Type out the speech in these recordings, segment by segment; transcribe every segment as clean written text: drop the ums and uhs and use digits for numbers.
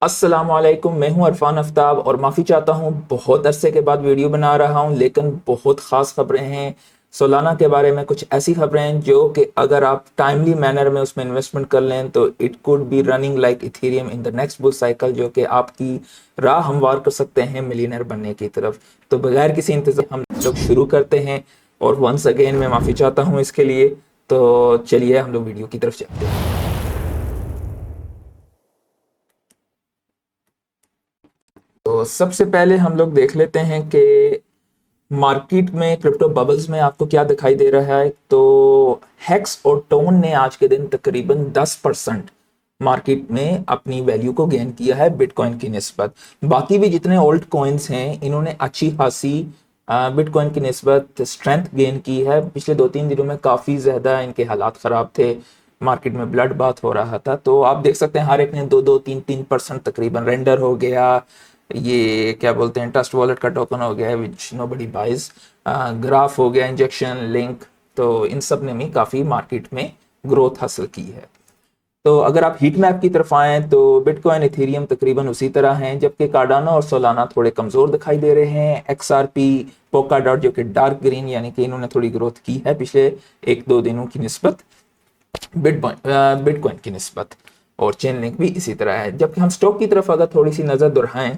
अस्सलाम वालेकुम। मैं हूं अरफान आफ्ताब और माफ़ी चाहता हूं, बहुत अरसे के बाद वीडियो बना रहा हूं, लेकिन बहुत ख़ास खबरें हैं। सोलाना के बारे में कुछ ऐसी खबरें हैं जो कि अगर आप टाइमली मैनर में उसमें इन्वेस्टमेंट कर लें तो it could be running like Ethereum in the next bull cycle, जो कि आपकी राह हमवार कर सकते हैं मिलियनर बनने की तरफ। तो बगैर किसी इंतज़ार हम लोग शुरू करते हैं, और वंस अगेन मैं माफ़ी चाहता हूँ इसके लिए। तो चलिए हम लोग वीडियो की तरफ चलते हैं। तो सबसे पहले हम लोग देख लेते हैं कि मार्केट में क्रिप्टो बबल्स में आपको क्या दिखाई दे रहा है। तो हेक्स और टोन ने आज के दिन तकरीबन 10% मार्केट में अपनी वैल्यू को गेन किया है बिटकॉइन की निस्बत। बाकी भी जितने ओल्ड कॉइन्स हैं इन्होंने अच्छी खासी बिटकॉइन की निस्बत स्ट्रेंथ गेन की है। पिछले 2-3 दिनों में काफ़ी ज़्यादा इनके हालात ख़राब थे, मार्केट में ब्लड बाथ हो रहा था। तो आप देख सकते हैं हर एक ने 2-2, 3-3% तकरीबन रेंडर हो गया। ये क्या बोलते हैं, ट्रस्ट वॉलेट का टोकन हो गया है विच नो बडी बाइज, ग्राफ हो गया, इंजेक्शन लिंक। तो इन सब ने भी काफ़ी मार्केट में ग्रोथ हासिल की है। तो अगर आप हीट मैप की तरफ आएँ तो बिटकॉइन इथेरियम तकरीबन उसी तरह हैं, जबकि कार्डानो और सोलाना थोड़े कमज़ोर दिखाई दे रहे हैं। एक्सआरपी, पोका डॉट जो कि डार्क ग्रीन, यानी कि इन्होंने थोड़ी ग्रोथ की है पिछले 1-2 दिनों की निस्बत बिटकॉइन की निस्बत, और चेन लिंक भी इसी तरह है। जबकि हम स्टॉक की तरफ अगर थोड़ी सी नज़र दोहराएं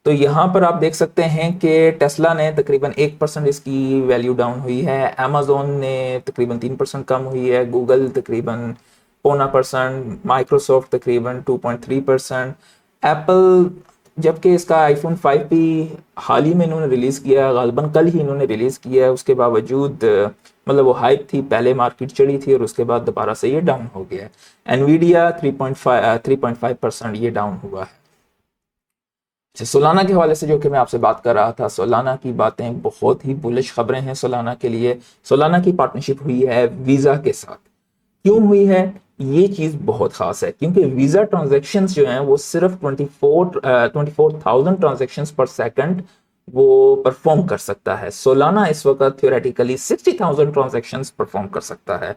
तो यहाँ पर आप देख सकते हैं कि टेस्ला ने तकरीबन 1% इसकी वैल्यू डाउन हुई है, अमेजोन ने तकरीबन 3% कम हुई है, गूगल तकरीबन 0.25%, माइक्रोसॉफ्ट तकरीबन 2.3%, एप्पल, जबकि इसका आईफोन 5 भी हाल ही में इन्होंने रिलीज़ किया है, गालबन कल ही इन्होंने रिलीज़ किया है। उसके बावजूद मतलब वो हाइप थी, पहले मार्केट चढ़ी थी और उसके बाद दोबारा से ये डाउन हो गया है। एनवीडिया 3.5% ये डाउन हुआ है। सोलाना के हवाले से जो कि मैं आपसे बात कर रहा था, सोलाना की बातें बहुत ही बुलिश खबरें हैं सोलाना के लिए। सोलाना की पार्टनरशिप हुई है वीज़ा के साथ। क्यों हुई है? ये चीज़ बहुत ख़ास है क्योंकि वीज़ा ट्रांजैक्शंस जो हैं वो सिर्फ 24,000 ट्रांजैक्शंस पर सेकंड वो परफॉर्म कर सकता है। सोलाना इस वक्त थियोरेटिकली 60,000 ट्रांजैक्शंस परफॉर्म कर सकता है।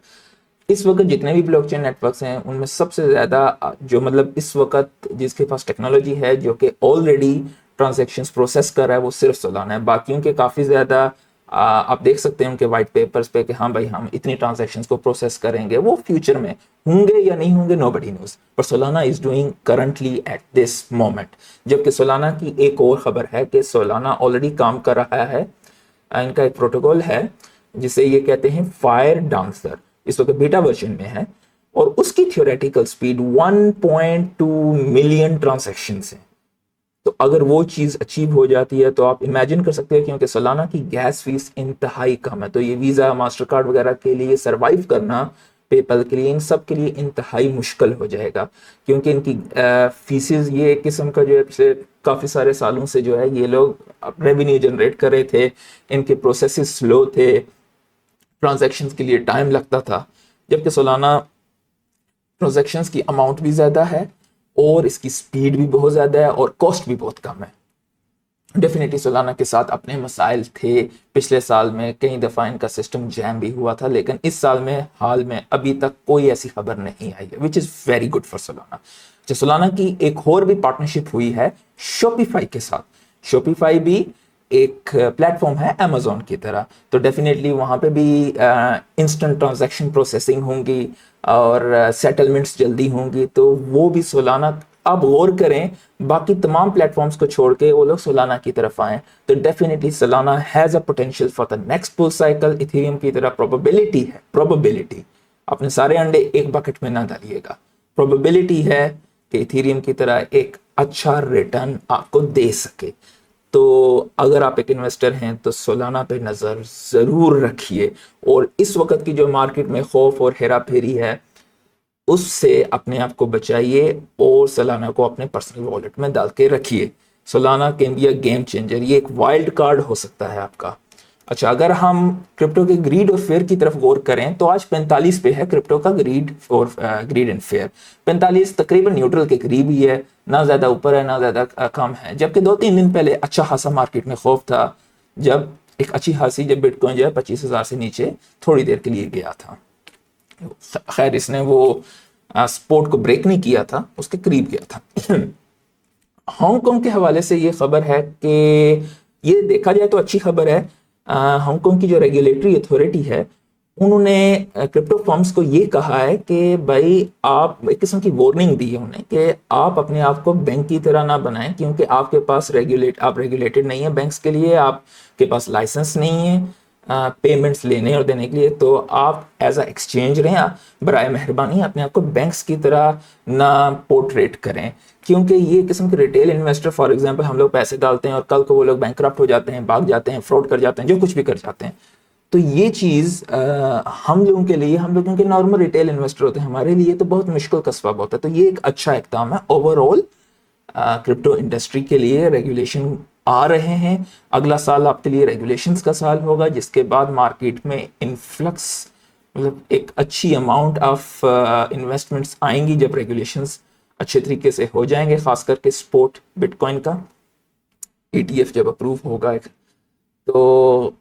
इस वक्त जितने भी ब्लॉकचेन नेटवर्क्स हैं उनमें सबसे ज़्यादा जो मतलब इस वक्त जिसके पास टेक्नोलॉजी है जो कि ऑलरेडी ट्रांजैक्शंस प्रोसेस कर रहा है वो सिर्फ सोलाना है। बाकियों के काफ़ी ज़्यादा आप देख सकते हैं उनके वाइट पेपर्स पे कि हाँ भाई हम इतनी ट्रांजैक्शंस को प्रोसेस करेंगे, वो फ्यूचर में होंगे या नहीं होंगे नोबडी नोज, पर Solana is doing currently at this moment. जबकि सोलाना की एक और खबर है कि सोलाना ऑलरेडी काम कर रहा है, इनका एक प्रोटोकॉल है जिसे ये कहते हैं फायर डांसर, इस वक्त बीटा वर्जन में है, और उसकी थियोरेटिकल स्पीड 1.2 मिलियन ट्रांजैक्शन है। तो अगर वो चीज़ अचीव हो जाती है तो आप इमेजिन कर सकते हैं, क्योंकि सालाना की गैस फीस इंतहाई कम है, तो ये वीज़ा मास्टर कार्ड वगैरह के लिए सर्वाइव करना, पेपल के लिए, इन सब के लिए इंतहाई मुश्किल हो जाएगा। क्योंकि इनकी फीसेस ये एक किस्म का जो है पिछले काफ़ी सारे सालों से जो है ये लोग रेवेन्यू जनरेट कर रहे थे, इनके प्रोसेस स्लो थे, ट्रांजैक्शंस के लिए टाइम लगता था। जबकि सोलाना ट्रांजैक्शंस की अमाउंट भी ज़्यादा है और इसकी स्पीड भी बहुत ज़्यादा है और कॉस्ट भी बहुत कम है। डेफिनेटली सोलाना के साथ अपने मसाइल थे, पिछले साल में कई दफ़ा इनका सिस्टम जैम भी हुआ था, लेकिन इस साल में हाल में अभी तक कोई ऐसी खबर नहीं आई है, which is very good for Solana. Solana की एक और भी पार्टनरशिप हुई है शॉपिफाई के साथ। शॉपिफाई भी एक प्लेटफॉर्म है अमेजोन की तरह, तो डेफिनेटली वहाँ पे भी इंस्टेंट ट्रांजैक्शन प्रोसेसिंग होंगी और सेटलमेंट्स जल्दी होंगी। तो वो भी सोलाना, अब गौर करें, बाकी तमाम प्लेटफॉर्म्स को छोड़ के वो लोग सोलाना की तरफ आए, तो definitely Solana has a potential for the next bull cycle. Ethereum की तरह प्रोबेबिलिटी है, प्रोबेबिलिटी, अपने सारे अंडे एक बकेट में ना डालिएगा। प्रोबेबिलिटी है कि इथेरियम की तरह एक अच्छा रिटर्न आपको दे सके। तो अगर आप एक इन्वेस्टर हैं तो सोलाना पे नज़र ज़रूर रखिए, और इस वक्त की जो मार्केट में खौफ और हेरा फेरी है उससे अपने आप को बचाइए और सोलाना को अपने पर्सनल वॉलेट में डाल के रखिए। Solana can be a game changer, ये एक वाइल्ड कार्ड हो सकता है आपका। अच्छा, अगर हम क्रिप्टो के ग्रीड और फेयर की तरफ गौर करें तो आज 45 पे है क्रिप्टो का ग्रीड और ग्रीड एंड फेयर। 45 तकरीबन न्यूट्रल के करीब ही है, ना ज़्यादा ऊपर है ना ज़्यादा कम है। जबकि 2-3 दिन पहले अच्छा खासा मार्केट में खौफ था, जब एक अच्छी खासी जब बिटकॉइन जो है 25,000 से नीचे थोड़ी देर के लिए गया था। खैर इसने वो सपोर्ट को ब्रेक नहीं किया था, उसके करीब गया था। हांगकांग के हवाले से ये खबर है कि ये देखा जाए तो अच्छी खबर है। हांगकांग की जो रेगुलेटरी अथॉरिटी है उन्होंने क्रिप्टो फर्म्स को ये कहा है कि भाई आप एक किस्म की वार्निंग दी है उन्हें कि आप अपने आप को बैंक की तरह ना बनाएं, क्योंकि आपके पास आप रेगुलेटेड नहीं है बैंक्स के लिए, आपके पास लाइसेंस नहीं है पेमेंट्स लेने और देने के लिए, तो आप एज अ एक्सचेंज रहें। बराए मेहरबानी अपने आप को बैंक्स की तरह ना पोर्ट्रेट करें, क्योंकि ये किस्म के रिटेल इन्वेस्टर फॉर एग्जांपल हम लोग पैसे डालते हैं और कल को वो लोग बैंकरप्ट हो जाते हैं, भाग जाते हैं, फ्रॉड कर जाते हैं, जो कुछ भी कर जाते हैं। तो ये चीज़ हम लोगों के लिए, हम लोगों के नॉर्मल रिटेल इन्वेस्टर होते हैं, हमारे लिए तो बहुत मुश्किल का सबब होता है। तो ये एक अच्छा इक़दाम है ओवरऑल क्रिप्टो इंडस्ट्री के लिए। रेगुलेशन आ रहे हैं, अगला साल आपके लिए रेगुलेशंस का साल होगा, जिसके बाद मार्केट में इन्फ्लक्स मतलब एक अच्छी अमाउंट ऑफ इन्वेस्टमेंट्स आएंगी जब रेगुलेशंस अच्छे तरीके से हो जाएंगे, खास करके स्पोर्ट बिटकॉइन का ETF जब अप्रूव होगा तो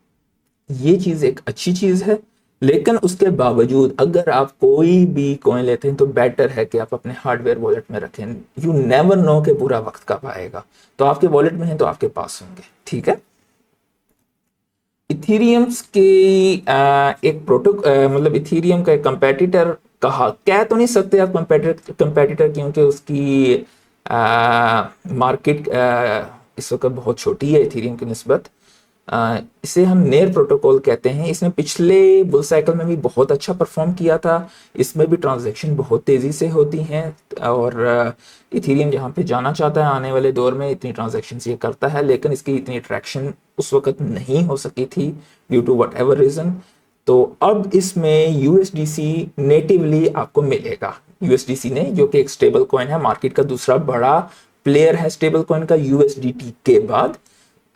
ये चीज़ एक अच्छी चीज़ है। लेकिन उसके बावजूद अगर आप कोई भी कॉइन लेते हैं तो बेटर है कि आप अपने हार्डवेयर वॉलेट में रखें। यू नेवर नो कि बुरा वक्त कब आएगा, तो आपके वॉलेट में है तो आपके पास होंगे, ठीक है। इथेरियम्स के एक मतलब इथेरियम का एक कंपेटिटर कह तो नहीं सकते आप कंपेटिटर, क्योंकि उसकी मार्केट इस वक्त बहुत छोटी है इथेरियम की निस्बत। इसे हम नेयर प्रोटोकॉल कहते हैं। इसने पिछले बुल साइकिल में भी बहुत अच्छा परफॉर्म किया था, इसमें भी ट्रांजैक्शन बहुत तेज़ी से होती हैं और इथेरियम जहाँ पे जाना चाहता है आने वाले दौर में इतनी ट्रांजैक्शंस ये करता है, लेकिन इसकी इतनी ट्रैक्शन उस वक्त नहीं हो सकी थी due to what ever reason. तो अब इसमें USDC नेटिवली आपको मिलेगा। USDC ने, जो कि एक स्टेबल कॉइन है, मार्केट का दूसरा बड़ा प्लेयर है स्टेबल कॉइन का USDT के बाद,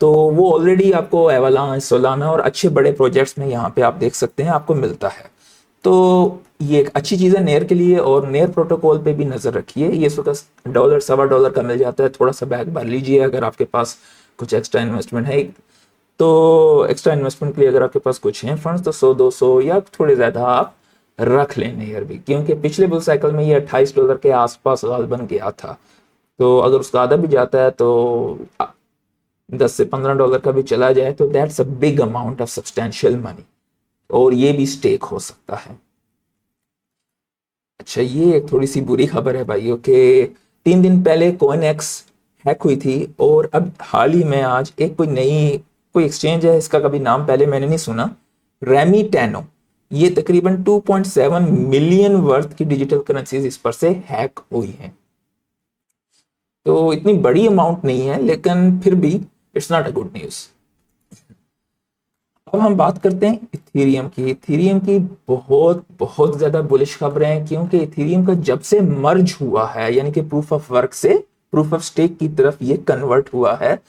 तो वो ऑलरेडी आपको एवलांच, सोलाना और अच्छे बड़े प्रोजेक्ट्स में यहाँ पे आप देख सकते हैं आपको मिलता है। तो ये एक अच्छी चीज़ है नेयर के लिए, और नेयर प्रोटोकॉल पे भी नज़र रखिए। ये इस वक्त $1 सवा $1 का मिल जाता है, थोड़ा सा बैग भर लीजिए अगर आपके पास कुछ एक्स्ट्रा इन्वेस्टमेंट है। तो एक्स्ट्रा इन्वेस्टमेंट के लिए अगर आपके पास कुछ है फंड्स तो 100-200 या थोड़े ज़्यादा आप रख लें नेयर भी, क्योंकि पिछले बुल साइकिल में ये $28 के आसपास गालबन गया था। तो अगर उसका आधा भी जाता है तो $10 से $15 का भी चला जाए तो that's a big amount of substantial money, और ये भी स्टेक हो सकता है। अच्छा, ये एक थोड़ी सी बुरी खबर है भाइयों के 3 दिन पहले CoinEx हैक हुई थी, और अब हाल ही में आज एक कोई एक्सचेंज है, इसका कभी नाम पहले मैंने नहीं सुना, रेमिटेनो, ये तकरीबन 2.7 मिलियन वर्थ की डिजिटल करेंसीज इस पर से हैक हुई हैं। तो इतनी बड़ी अमाउंट नहीं है, लेकिन फिर भी it's not a good news. अब हम बात करते हैं इथेरियम की। इथेरियम की बहुत बहुत ज्यादा बुलिश खबरें हैं, क्योंकि इथेरियम का जब से मर्ज हुआ है, यानी कि प्रूफ ऑफ वर्क से प्रूफ ऑफ स्टेक की तरफ ये कन्वर्ट हुआ है,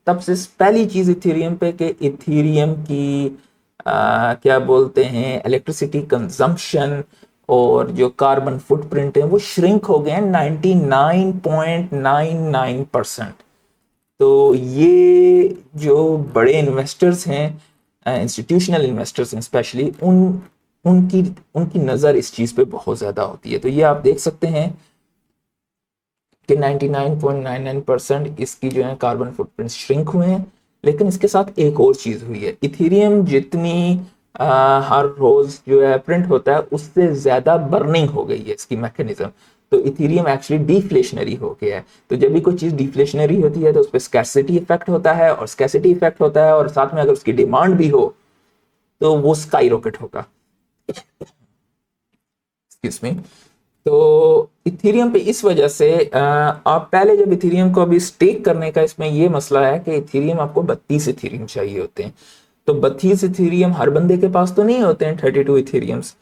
तब से पहली चीज इथेरियम पे कि इथेरियम की क्या बोलते हैं इलेक्ट्रिसिटी कंजम्पशन और जो कार्बन फुटप्रिंट है वो श्रिंक हो गए हैं 99.99%। तो ये जो बड़े इन्वेस्टर्स हैं, इंस्टीट्यूशनल इन्वेस्टर्स हैं स्पेशली, उनकी नज़र इस चीज़ पे बहुत ज़्यादा होती है। तो ये आप देख सकते हैं कि 99.99% इसकी जो है कार्बन फुटप्रिंट श्रिंक हुए हैं। लेकिन इसके साथ एक और चीज़ हुई है, इथेरियम जितनी हर रोज़ जो है प्रिंट होता है उससे ज़्यादा बर्निंग हो गई है इसकी मैकेनिज्म। तो इथेरियम एक्चुअली डिफ्लेशनरी हो गया है। तो जब भी कोई चीज़ डिफ्लेशनरी होती है तो उस पर स्कैरसिटी इफेक्ट होता है, और स्कैरसिटी इफेक्ट होता है और साथ में अगर उसकी डिमांड भी हो तो वो स्काई रॉकेट होगा। Excuse me. तो इथेरियम पे इस वजह से आप पहले जब इथेरियम को अभी स्टेक करने का इसमें ये मसला है कि इथेरियम आपको 32 इथेरियम चाहिए होते हैं। तो 32 इथेरियम हर बंदे के पास तो नहीं होते हैं, 32 इथेरियम्स।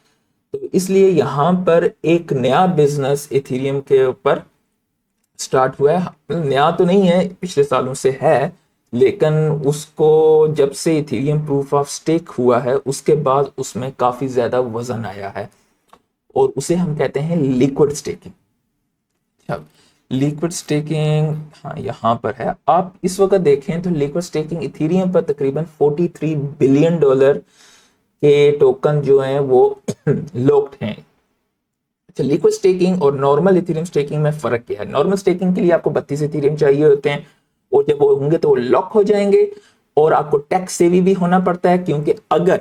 तो इसलिए यहाँ पर एक नया बिजनेस इथेरियम के ऊपर स्टार्ट हुआ है। नया तो नहीं है, पिछले सालों से है, लेकिन उसको जब से इथेरियम प्रूफ ऑफ स्टेक हुआ है उसके बाद उसमें काफ़ी ज़्यादा वजन आया है, और उसे हम कहते हैं लिक्विड स्टेकिंग। अच्छा, लिक्विड स्टेकिंग हाँ यहाँ पर है। आप इस वक्त देखें तो लिक्विड स्टेकिंग इथेरियम पर तकरीबन $43 बिलियन के टोकन जो हैं वो लॉक्ड हैं। लिक्विड स्टेकिंग और नॉर्मल इथेरियम स्टेकिंग में फर्क क्या है? नॉर्मल स्टेकिंग के लिए आपको 32 इथेरियम चाहिए होते हैं, और जब वो होंगे तो वो लॉक हो जाएंगे, और आपको टैक्स सेवी भी होना पड़ता है, क्योंकि अगर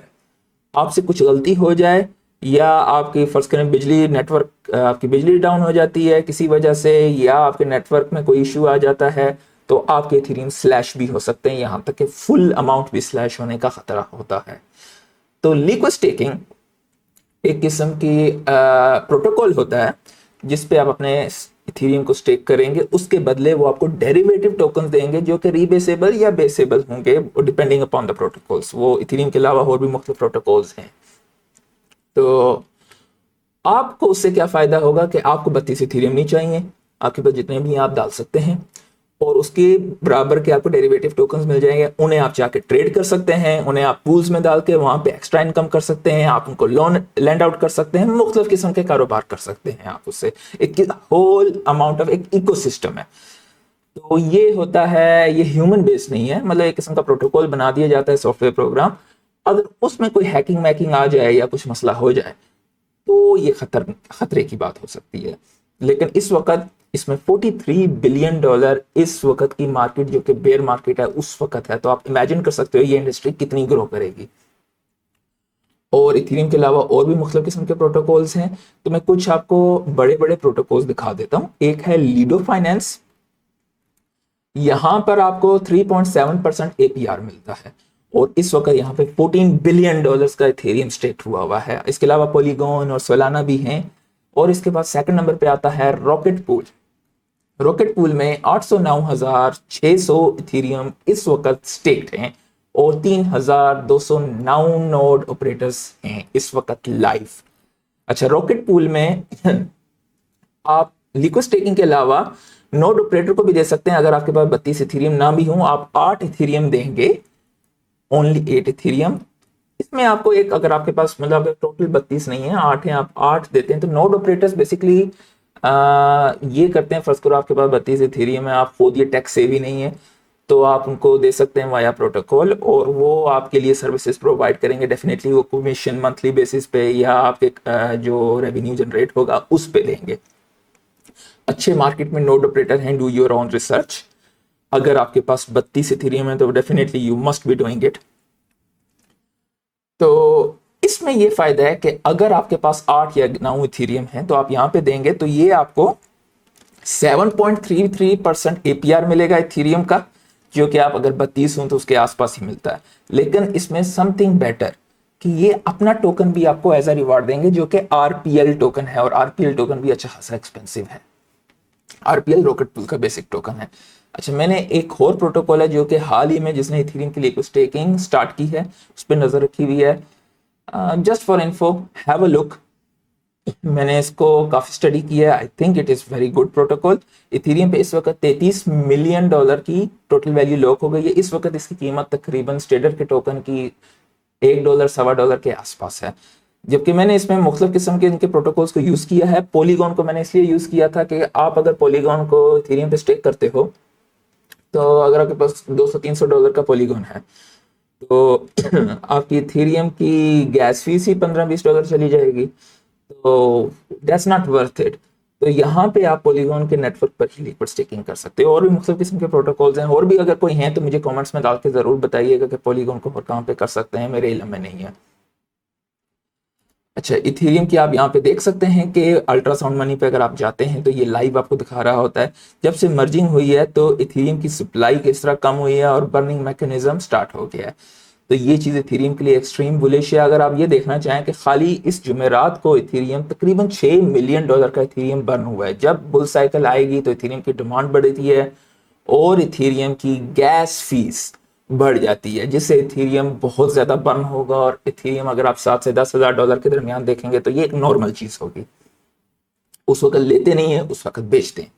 आपसे कुछ गलती हो जाए या आपकी फर्स्ट करें बिजली नेटवर्क, आपकी बिजली डाउन हो जाती है किसी वजह से, या आपके नेटवर्क में कोई इश्यू आ जाता है, तो आपके इथेरियम स्लैश भी हो सकते हैं, यहां तक कि फुल अमाउंट भी स्लैश होने का खतरा होता है। तो लिक्विड स्टेकिंग एक किस्म की प्रोटोकॉल होता है जिसपे आप अपने इथेरियम को स्टेक करेंगे, उसके बदले वो आपको डेरिवेटिव टोकन देंगे जो कि रीबेसेबल या बेसेबल होंगे डिपेंडिंग अपॉन द प्रोटोकॉल्स। वो इथेरियम के अलावा और भी मुख्तलिफ प्रोटोकॉल्स हैं। तो आपको उससे क्या फायदा होगा कि आपको 32 इथेरियम नहीं चाहिए, आपके पास जितने भी आप डाल सकते हैं, और उसके बराबर के आपको डेरिवेटिव टोकन्स मिल जाएंगे। उन्हें आप जाके ट्रेड कर सकते हैं, उन्हें आप पूल्स में डाल के वहां पे एक्स्ट्रा इनकम कर सकते हैं, आप उनको लोन लैंड आउट कर सकते हैं, मुख्तलिफ किस्म के कारोबार कर सकते हैं आप उससे। एक होल अमाउंट ऑफ एक इकोसिस्टम है। तो ये होता है, ये ह्यूमन बेस्ड नहीं है, मतलब एक किस्म का प्रोटोकॉल बना दिया जाता है सॉफ्टवेयर प्रोग्राम। अगर उसमें कोई हैकिंग मैकिंग आ जाए या कुछ मसला हो जाए तो ये खतरे की बात हो सकती है। लेकिन इस वक्त इसमें $43 बिलियन इस वक्त की मार्केट, जो कि बेयर मार्केट है, उस वक्त है। तो आप इमेजिन कर सकते हो ये इंडस्ट्री कितनी ग्रो करेगी। और इथेरियम के अलावा और भी मुख्तलिफ किस्म के प्रोटोकॉल्स हैं, तो मैं कुछ आपको बड़े बड़े प्रोटोकॉल्स दिखा देता हूं। एक है लीडो फाइनेंस, यहां पर आपको 3.7% APR मिलता है, और इस वक्त यहाँ पे $14 बिलियन का इथेरियम स्टेक हुआ है। इसके अलावा पॉलीगॉन और सोलाना भी हैं। और इसके बाद सेकंड नंबर पे आता है रॉकेट पूल। रॉकेट पूल में 809,600 इथेरियम इस वक्त स्टेक्ड हैं, और 3,209 नोड ऑपरेटर्स हैं इस वक्त लाइव। अच्छा, रॉकेट पूल में आप लिक्विड स्टेकिंग के अलावा नोड ऑपरेटर को भी दे सकते हैं। अगर आपके पास 32 इथेरियम ना भी हो, आप 8 इथेरियम देंगे, ओनली 8 इथेरियम। इसमें आपको एक, अगर आपके पास मतलब टोटल 32 नहीं है, 8 है, आप 8 देते हैं। तो नोड ऑपरेटर्स बेसिकली ये करते हैं, फर्स्ट करो आपके पास 32 इथेरियम है, आप खुद ये टैक्स सेव ही नहीं है, तो आप उनको दे सकते हैं वाया प्रोटोकॉल, और वो आपके लिए सर्विसेज प्रोवाइड करेंगे। डेफिनेटली वो कमीशन मंथली बेसिस पे या आपके जो रेवेन्यू जनरेट होगा उस पे देंगे। अच्छे मार्केट में नोड ऑपरेटर हैं, डू योर ओन रिसर्च। अगर आपके पास 32 इथेरियम है तो definitely you must be doing it. तो इसमें ये फायदा है कि अगर आपके पास 8 या 9 इथेरियम है तो आप यहां पे देंगे तो ये आपको 7.33% APR मिलेगा इथेरियम का, जो कि आप अगर 32 हो तो उसके आसपास ही मिलता है। लेकिन इसमें समथिंग बेटर कि ये अपना टोकन भी आपको एज अ रिवार्ड देंगे, जो कि RPL टोकन है, और RPL टोकन भी अच्छा खासा एक्सपेंसिव है। RPL रॉकेट पूल का बेसिक टोकन है। अच्छा, मैंने एक और प्रोटोकॉल है जो कि हाल ही में जिसने इथेरियम के लिए स्टेकिंग स्टार्ट की है, उस पर नजर रखी हुई है। Just for info, have a look. मैंने इसको काफी स्टडी किया है, I think it is very good protocol. Ethereum पे इस वक्त $33 मिलियन की टोटल वैल्यू लॉक हो गई है। इस वक्त इसकी कीमत तकरीबन स्टेडर के टोकन की $1 $1.25 के आसपास है। जबकि मैंने इसमें मुख्तलिफ किस्म के इनके प्रोटोकॉल्स को यूज किया है। पॉलीगॉन को मैंने इसलिए यूज किया था कि आप अगर पॉलीगॉन को इथेरियम पे स्टेक करते हो, तो अगर आपके पास $200-300 का पॉलीगॉन है, तो आपकी इथेरियम की गैस फीस ही $15-20 चली जाएगी। तो दैट्स नॉट वर्थ इट। तो यहाँ पे आप पॉलीगॉन के नेटवर्क पर ही लिक्विड स्टेकिंग कर सकते हो। और भी मुख्तलिफ किस्म के प्रोटोकॉल्स हैं, और भी अगर कोई हैं तो मुझे कमेंट्स में डाल के जरूर बताइएगा कि पॉलीगॉन को और कहाँ पे कर सकते हैं, मेरे इल्म में नहीं है। अच्छा, इथेरियम की आप यहाँ पे देख सकते हैं कि अल्ट्रासाउंड मनी पे अगर आप जाते हैं तो ये लाइव आपको दिखा रहा होता है। जब से मर्जिंग हुई है तो इथेरियम की सप्लाई किस तरह कम हुई है और बर्निंग मैकेनिज्म स्टार्ट हो गया है। तो ये चीज इथेरियम के लिए एक्सट्रीम बुलिश है। अगर आप ये देखना चाहें कि खाली इस जुमेरात को इथेरियम तकरीबन $6 मिलियन का इथेरियम बर्न हुआ है। जब बुल साइकिल आएगी तो इथेरियम की डिमांड बढ़ती है और इथेरियम की गैस फीस बढ़ जाती है, जिससे इथेरियम बहुत ज्यादा बर्न होगा। और इथेरियम अगर आप $7,000 से $10,000 के दरमियान देखेंगे तो ये एक नॉर्मल चीज होगी। उस वक्त लेते नहीं है, उस वक्त बेचते हैं।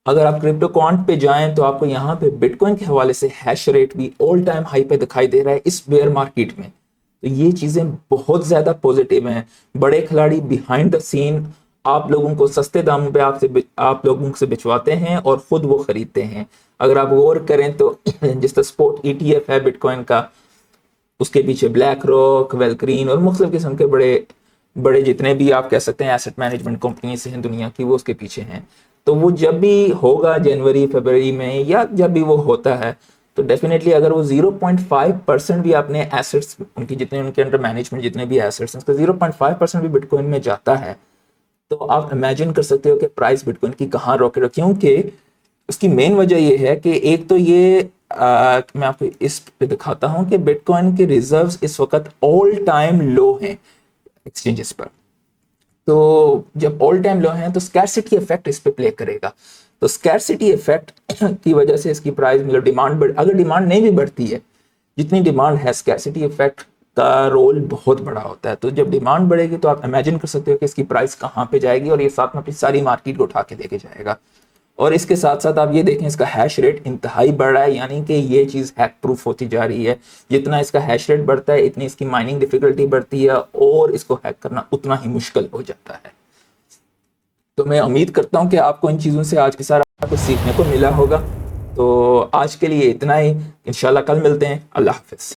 अगर आप क्रिप्टो क्वांट पे जाएं तो आपको यहाँ पे बिटकॉइन के हवाले से हैश रेट भी ऑल टाइम हाई पे दिखाई दे रहा है इस बेयर मार्केट में। तो ये चीजें बहुत ज्यादा पॉजिटिव हैं। बड़े खिलाड़ी बिहाइंड द सीन आप लोगों को सस्ते दामों पे आप लोगों से बिचवाते हैं और खुद वो खरीदते हैं। अगर आप गौर करें तो जिस तरह स्पॉट ETF है बिटकॉइन का, उसके पीछे ब्लैक रॉक, वेलग्रीन और मुख्तलिफ किस्म के बड़े बड़े जितने भी आप कह सकते हैं एसेट मैनेजमेंट कंपनीज हैं दुनिया की, वो उसके पीछे हैं। तो वो जब भी होगा जनवरी फरवरी में या जब भी वो होता है, तो डेफिनेटली अगर वो 0.5% भी आपने एसेट्स उनकी जितने उनके अंडर मैनेजमेंट जितने भी एसेट्स हैं उसका 0.5% भी बिटकॉइन में जाता है, तो आप इमेजिन कर सकते हो कि प्राइस बिटकॉइन की कहाँ रॉकेट। क्योंकि उसकी मेन वजह ये है कि एक तो ये मैं आपको इस पे दिखाता हूं कि बिटकॉइन के रिजर्व्स इस वक्त ऑल टाइम लो हैं एक्सचेंजेस पर। तो जब ऑल टाइम लो हैं तो स्कैरसिटी इफेक्ट इस पे प्ले करेगा। तो स्कैरसिटी इफेक्ट की वजह से इसकी प्राइस मतलब अगर डिमांड नहीं भी बढ़ती है, जितनी डिमांड है स्कैरसिटी इफेक्ट का रोल बहुत बड़ा होता है। तो जब डिमांड बढ़ेगी तो आप इमेजिन कर सकते हो कि इसकी प्राइस कहाँ पे जाएगी, और ये साथ में अपनी सारी मार्केट को उठा के लेके जाएगा। और इसके साथ साथ आप ये देखें इसका हैश रेट इंतहाई बढ़ रहा है, यानी कि ये चीज़ हैक प्रूफ होती जा रही है। जितना इसका हैश रेट बढ़ता है इतनी इसकी माइनिंग डिफिकल्टी बढ़ती है और इसको हैक करना उतना ही मुश्किल हो जाता है। तो मैं उम्मीद करता हूं कि आपको इन चीज़ों से आज के सारा कुछ सीखने को मिला होगा। तो आज के लिए इतना ही, इंशाल्लाह कल मिलते हैं। अल्लाह हाफिज़।